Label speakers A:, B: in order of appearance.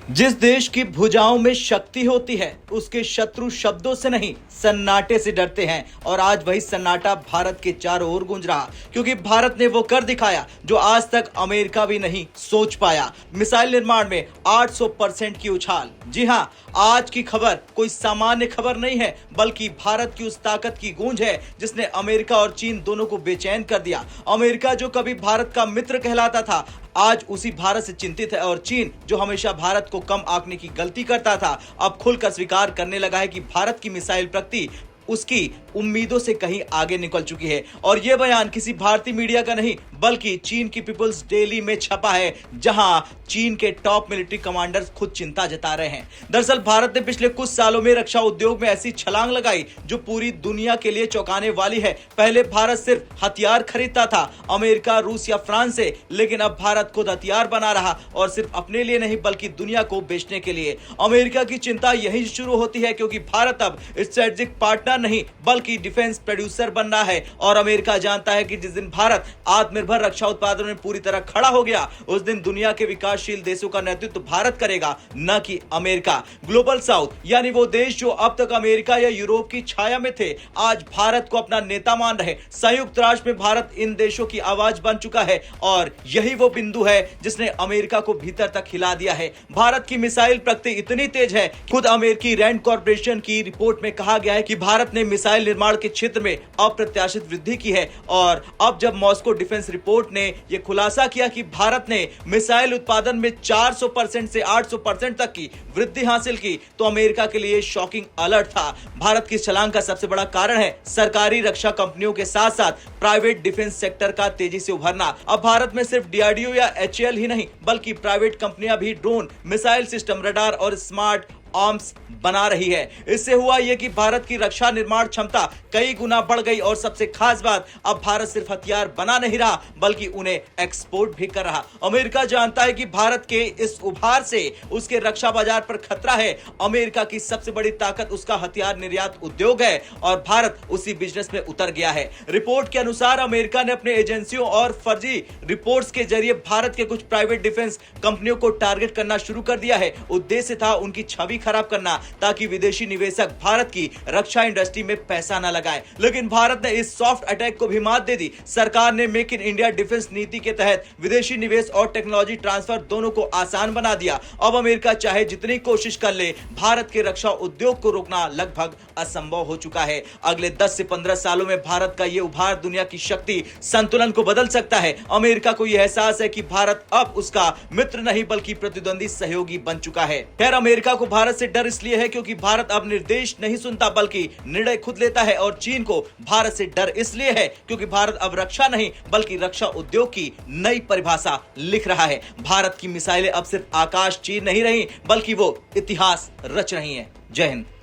A: जिस देश की भुजाओं में शक्ति होती है उसके शत्रु शब्दों से नहीं सन्नाटे से डरते हैं। और आज वही सन्नाटा भारत के चारों ओर गूंज रहा, क्योंकि भारत ने वो कर दिखाया जो आज तक अमेरिका भी नहीं सोच पाया। मिसाइल निर्माण में 800% की उछाल। जी हां, आज की खबर कोई सामान्य खबर नहीं है, बल्कि भारत की उस ताकत की गूंज है जिसने अमेरिका और चीन दोनों को बेचैन कर दिया। अमेरिका जो कभी भारत का मित्र कहलाता था, आज उसी भारत से चिंतित है, और चीन जो हमेशा भारत को कम आंकने की गलती करता था, अब खुलकर स्वीकार करने लगा है कि भारत की मिसाइल प्रगति उसकी उम्मीदों से कहीं आगे निकल चुकी है। और यह बयान किसी भारतीय मीडिया का नहीं, बल्कि चीन की पीपुल्स डेली में छपा है, जहां चीन के टॉप मिलिट्री कमांडर्स खुद चिंता जता रहे हैं। दरअसल भारत ने पिछले कुछ सालों में रक्षा उद्योग में ऐसी छलांग लगाई जो पूरी दुनिया के लिए चौंकाने वाली है। पहले भारत सिर्फ हथियार खरीदता था अमेरिका, रूस या फ्रांस से, लेकिन अब भारत खुद हथियार बना रहा, और सिर्फ अपने लिए नहीं बल्कि दुनिया को बेचने के लिए। अमेरिका की चिंता यही शुरू होती है, क्योंकि भारत अब स्ट्रेटेजिक पार्टनर नहीं बल्कि डिफेंस प्रोड्यूसर बन रहा है। और अमेरिका जानता है कि जिस दिन भारत आत्मनिर्भर रक्षा उत्पादन में पूरी तरह खड़ा हो गया, उस दिन दुनिया के विकासशील देशों का नेतृत्व भारत करेगा, न कि अमेरिका। ग्लोबल साउथ यानी वो देश जो अब तक अमेरिका या यूरोप की छाया में थे, आज भारत को अपना नेता मान रहे। संयुक्त राष्ट्र में भारत इन देशों की आवाज बन चुका है, और यही वो बिंदु है जिसने अमेरिका को भीतर तक हिला दिया है। भारत की मिसाइल प्रगति इतनी तेज है, खुद अमेरिकी रैंड कॉर्पोरेशन की रिपोर्ट में कहा गया है कि भारत ने मिसाइल निर्माण के क्षेत्र में अप्रत्याशित वृद्धि की है। और अब जब मॉस्को डिफेंस रिपोर्ट ने यह खुलासा किया कि भारत ने मिसाइल उत्पादन में 400% से 800% तक की वृद्धि हासिल की, तो अमेरिका के लिए शॉकिंग अलर्ट था। भारत की छलांग का सबसे बड़ा कारण है सरकारी रक्षा कंपनियों के साथ साथ प्राइवेट डिफेंस सेक्टर का तेजी से उभरना। अब भारत में सिर्फ डीआरडीओ या एचएएल ही नहीं, बल्कि प्राइवेट कंपनियां भी ड्रोन, मिसाइल सिस्टम, रडार और स्मार्ट आर्म्स बना रही है। इससे हुआ यह कि भारत की रक्षा निर्माण क्षमता कई गुना बढ़ गई, और सबसे खास बात, अब भारत सिर्फ हथियार बना नहीं रहा बल्कि उन्हें एक्सपोर्ट भी कर रहा। अमेरिका जानता है कि भारत के इस उभार से उसके रक्षा बाजार पर खतरा है। अमेरिका की सबसे बड़ी ताकत उसका हथियार निर्यात उद्योग है, और भारत उसी बिजनेस में उतर गया है। रिपोर्ट के अनुसार अमेरिका ने अपने एजेंसियों और फर्जी रिपोर्ट्स के जरिए भारत के कुछ प्राइवेट डिफेंस कंपनियों को टारगेट करना शुरू कर दिया है। उद्देश्य था उनकी छवि खराब करना, ताकि विदेशी निवेशक भारत की रक्षा इंडस्ट्री में पैसा न लगाए। लेकिन भारत ने इस सॉफ्ट अटैक को भी मात दे दी। सरकार ने मेक इन इंडिया डिफेंस नीति के तहत विदेशी निवेश और टेक्नोलॉजी ट्रांसफर दोनों को आसान बना दिया। अब अमेरिका चाहे जितनी कोशिश कर ले, भारत के रक्षा उद्योग को रोकना लगभग असंभव हो चुका है। अगले 10 से 15 सालों में भारत का यह उभार दुनिया की शक्ति संतुलन को बदल सकता है। अमेरिका को यह एहसास है कि भारत अब उसका मित्र नहीं बल्कि प्रतिद्वंदी सहयोगी बन चुका है। खैर, अमेरिका को भारत से डर इसलिए है क्योंकि भारत अब निर्देश नहीं सुनता बल्कि निर्णय खुद लेता है, और चीन को भारत से डर इसलिए है क्योंकि भारत अब रक्षा नहीं बल्कि रक्षा उद्योग की नई परिभाषा लिख रहा है। भारत की मिसाइलें अब सिर्फ आकाश चीर नहीं रही, बल्कि वो इतिहास रच रही हैं। जय हिंद।